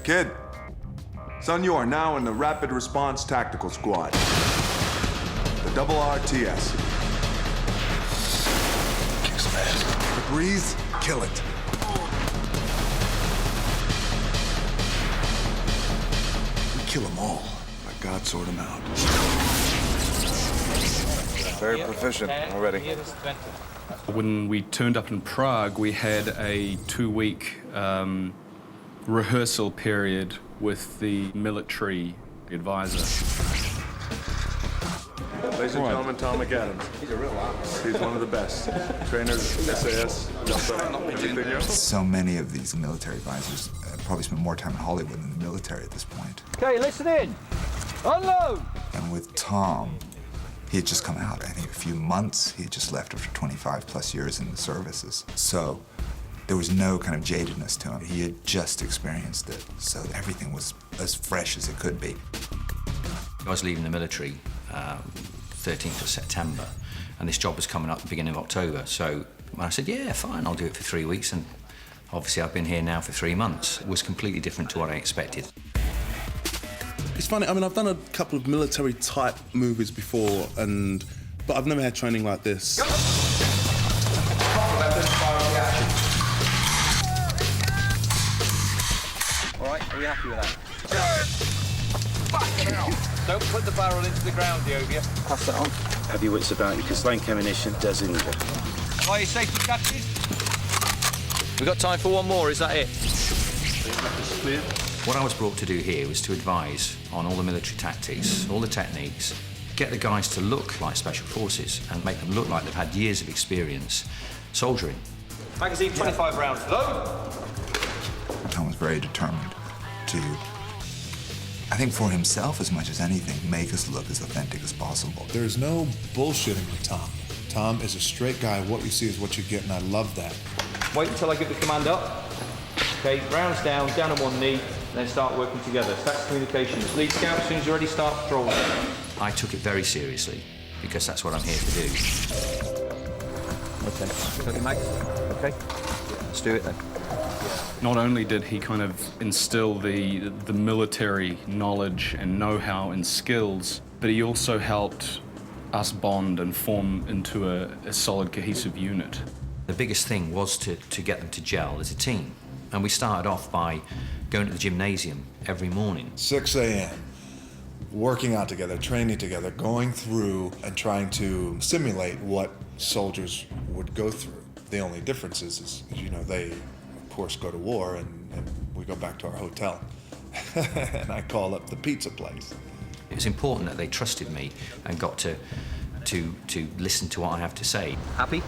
Kid, son, you are now in the Rapid Response Tactical Squad. The double RTS. Kick some ass. The Breeze, kill it. We kill them all, but God sort them out. Very proficient already. When we turned up in Prague, we had a 2-week rehearsal period with the military advisor. Ladies and gentlemen, Tom McAdams. He's a real ops. He's one of the best. Trainers, SAS, everything else. So many of these military advisors probably spend more time in Hollywood than the military at this point. Okay, listen in. Unload! And with Tom, he had just come out, I think a few months. He had just left after 25 plus years in the services. So there was no kind of jadedness to him. He had just experienced it, so everything was as fresh as it could be. I was leaving the military 13th of September, and this job was coming up at the beginning of October. So when I said, yeah, fine, I'll do it for 3 weeks, and obviously I've been here now for 3 months. It was completely different to what I expected. It's funny, I mean, I've done a couple of military-type movies before, but I've never had training like this. All right, are we happy with that? Don't put the barrel into the ground, Diovia. Pass that on. Have your wits about you, because blank ammunition does injure. Fire safety catches. We've got time for one more, is that it? What I was brought to do here was to advise on all the military tactics, all the techniques, get the guys to look like Special Forces and make them look like they've had years of experience soldiering. Magazine 25 rounds. Load! Tom was very determined to, I think for himself as much as anything, make us look as authentic as possible. There's no bullshitting with Tom. Tom is a straight guy. What you see is what you get, and I love that. Wait until I give the command up. Okay, rounds down on one knee, then start working together. So that's communication. Lead scout, as soon as you're ready, start patrol. I took it very seriously because that's what I'm here to do. Okay, got your mag? Okay, let's do it then. Not only did he kind of instill the military knowledge and know-how and skills, but he also helped us bond and form into a solid, cohesive unit. The biggest thing was to get them to gel as a team. And we started off by going to the gymnasium every morning. 6 a.m., working out together, training together, going through and trying to simulate what soldiers would go through. The only difference is you know, they, of course, go to war and we go back to our hotel. And I call up the pizza place. It was important that they trusted me and got to listen to what I have to say. Happy?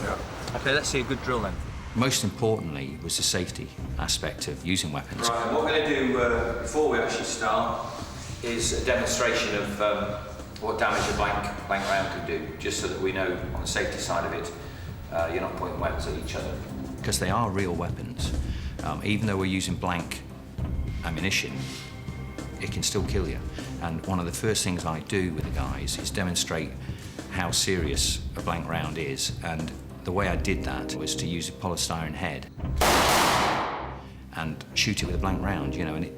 Yeah. Okay, let's see a good drill then. Most importantly was the safety aspect of using weapons. Right, what we're going to do before we actually start is a demonstration of what damage a blank round can do, just so that we know on the safety side of it, you're not pointing weapons at each other. Because they are real weapons. Even though we're using blank ammunition, it can still kill you. And one of the first things I do with the guys is demonstrate how serious a blank round is. And the way I did that was to use a polystyrene head and shoot it with a blank round, you know, and it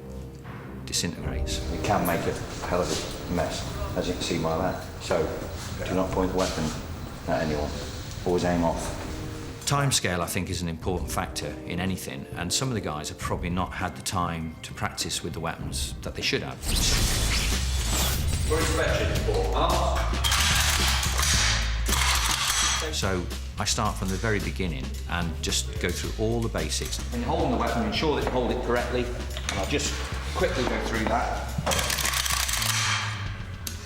disintegrates. It can make a hell of a mess, as you can see by that. So, do not point the weapon at anyone. Always aim off. Timescale, I think, is an important factor in anything, and some of the guys have probably not had the time to practice with the weapons that they should have. We're inspection for arms. So I start from the very beginning and just go through all the basics. When you're holding the weapon, ensure that you hold it correctly, and I'll just quickly go through that.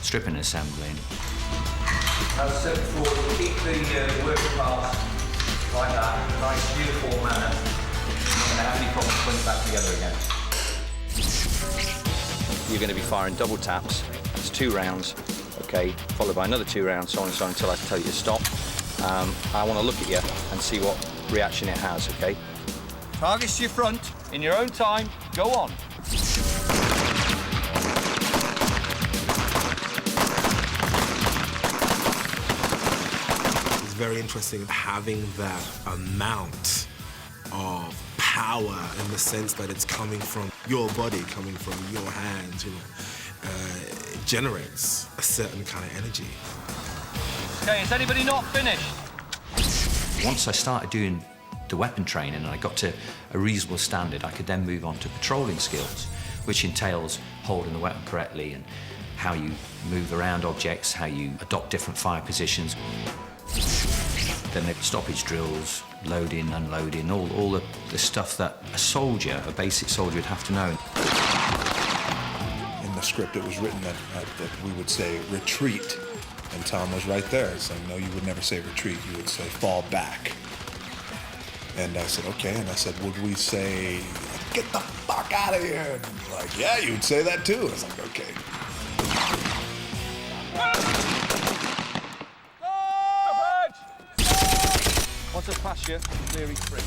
Stripping and assembling. As I said before, keep the working parts like that, in a nice uniform manner. You're not going to have any problems putting it back together again. You're going to be firing double taps. It's 2 rounds, okay, followed by another 2 rounds, so on and so on, until I tell you to stop. I want to look at you and see what reaction it has, okay? Targets to your front, in your own time, go on. It's very interesting having that amount of power in the sense that it's coming from your body, coming from your hands, it generates a certain kind of energy. Okay, is anybody not finished? Once I started doing the weapon training and I got to a reasonable standard, I could then move on to patrolling skills, which entails holding the weapon correctly and how you move around objects, how you adopt different fire positions. Then the stoppage drills, loading, unloading, all the stuff that a basic soldier would have to know. In the script, it was written that we would say retreat, and Tom was right there saying, no, you would never say retreat, you would say fall back. And I said, okay, and I said, would we say, get the fuck out of here? And he's like, yeah, you would say that too. I was like, okay. Once I pass you, clear each free.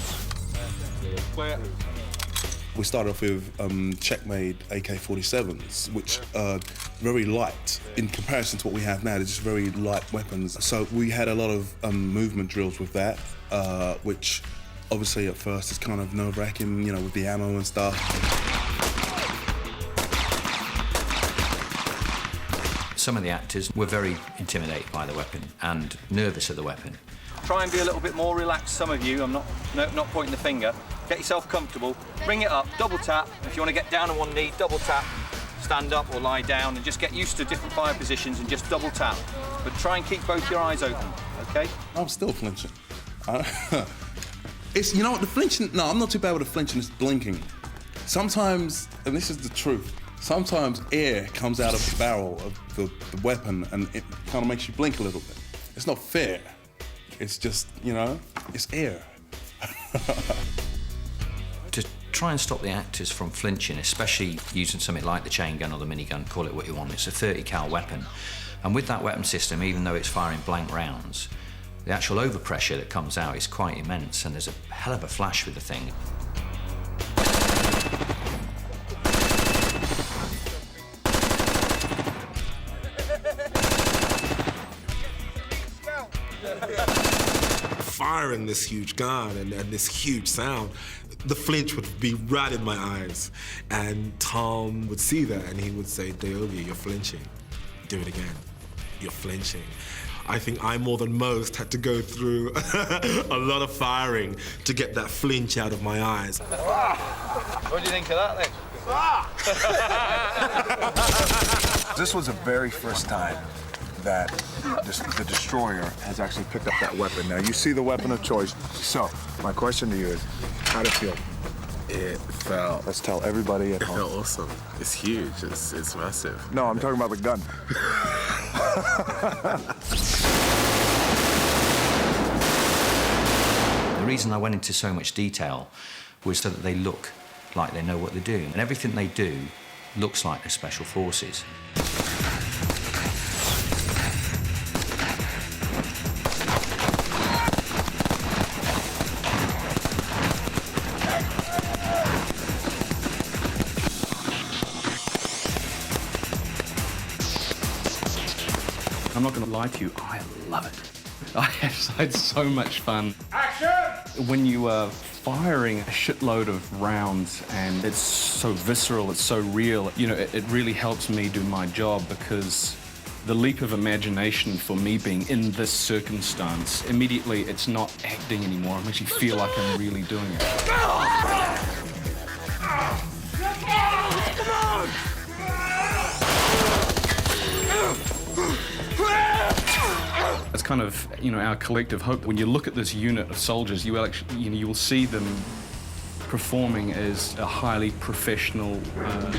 Clear. We started off with check-made AK-47s, which are very light in comparison to what we have now. They're just very light weapons. So we had a lot of movement drills with that, which obviously at first is kind of nerve-wracking, with the ammo and stuff. Some of the actors were very intimidated by the weapon and nervous of the weapon. Try and be a little bit more relaxed, some of you. I'm not pointing the finger. Get yourself comfortable, bring it up, double tap. If you want to get down on one knee, double tap, stand up or lie down, and just get used to different fire positions and just double tap. But try and keep both your eyes open, okay? I'm still flinching. It's, the flinching, no, I'm not too bad with the flinching, it's blinking. Sometimes, and this is the truth, sometimes air comes out of the barrel of the weapon and it kind of makes you blink a little bit. It's not fair. It's just, it's air. To try and stop the actors from flinching, especially using something like the chain gun or the minigun, call it what you want, it's a 30 cal weapon. And with that weapon system, even though it's firing blank rounds, the actual overpressure that comes out is quite immense, and there's a hell of a flash with the thing. Firing this huge gun and this huge sound, the flinch would be right in my eyes. And Tom would see that and he would say, Deovia, you're flinching. Do it again. You're flinching. I think I, more than most, had to go through a lot of firing to get that flinch out of my eyes. What do you think of that then? This was the very first time that the destroyer has actually picked up that weapon. Now, you see the weapon of choice. So, my question to you is, how did it feel? It felt... Let's tell everybody at home. It felt awesome. It's huge. It's massive. No, I'm talking about the gun. The reason I went into so much detail was so that they look like they know what they're doing. And everything they do looks like they're special forces. I'm not going to lie to you, I love it. I had so much fun. Action! When you are firing a shitload of rounds and it's so visceral, it's so real, it really helps me do my job, because the leap of imagination for me being in this circumstance, immediately it's not acting anymore. I actually feel like I'm really doing it. It's kind of, our collective hope. When you look at this unit of soldiers, you will actually, you will see them performing as a highly professional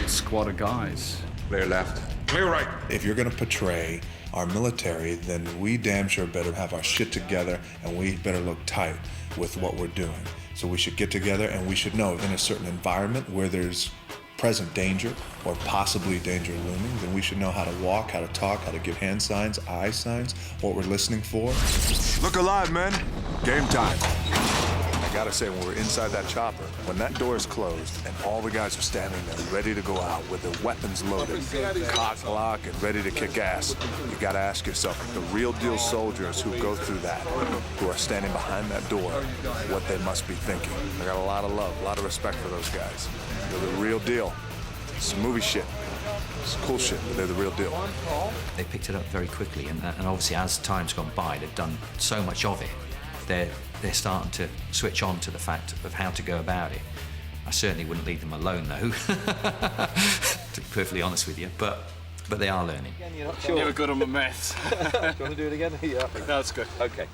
squad of guys. Clear left. Clear right. If you're gonna portray our military, then we damn sure better have our shit together and we better look tight with what we're doing. So we should get together and we should know in a certain environment where there's present danger or possibly danger looming, then we should know how to walk, how to talk, how to give hand signs, eye signs, what we're listening for. Look alive, men. Game time. gotta say, when we're inside that chopper, when that door is closed and all the guys are standing there ready to go out with their weapons loaded, cock, lock, and ready to kick ass, you gotta ask yourself, the real deal soldiers who go through that, who are standing behind that door, what they must be thinking. I got a lot of love, a lot of respect for those guys. They're the real deal. It's movie shit. It's cool shit, but they're the real deal. They picked it up very quickly, and obviously as time's gone by, they've done so much of it. They're starting to switch on to the fact of how to go about it. I certainly wouldn't leave them alone, though, to be perfectly honest with you, but they are learning. Again, you're not sure. Never good on my maths. Do you want to do it again? Yeah, I think That's good. Okay.